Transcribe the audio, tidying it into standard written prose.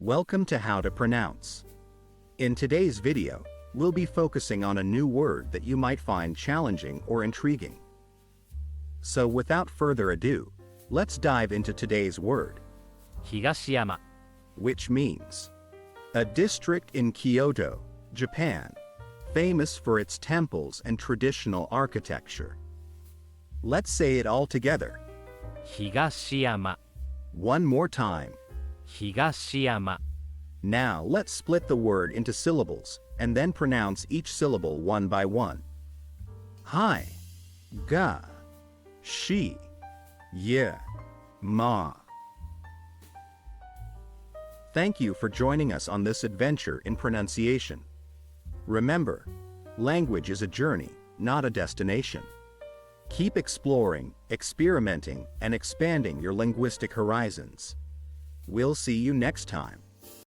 Welcome to How to Pronounce. In today's video, we'll be focusing on a new word that you might find challenging or intriguing. So without further ado, let's dive into today's word, 東山 which means a district in Kyoto, Japan, famous for its temples and traditional architecture. Let's say it all together. 東山 One more time. 東山 Now let's split the word into syllables and then pronounce each syllable one by one. Hi, ga, shi, ya, ma. Thank you for joining us on this adventure in pronunciation. Remember, language is a journey, not a destination. Keep exploring, experimenting, and expanding your linguistic horizons. We'll see you next time.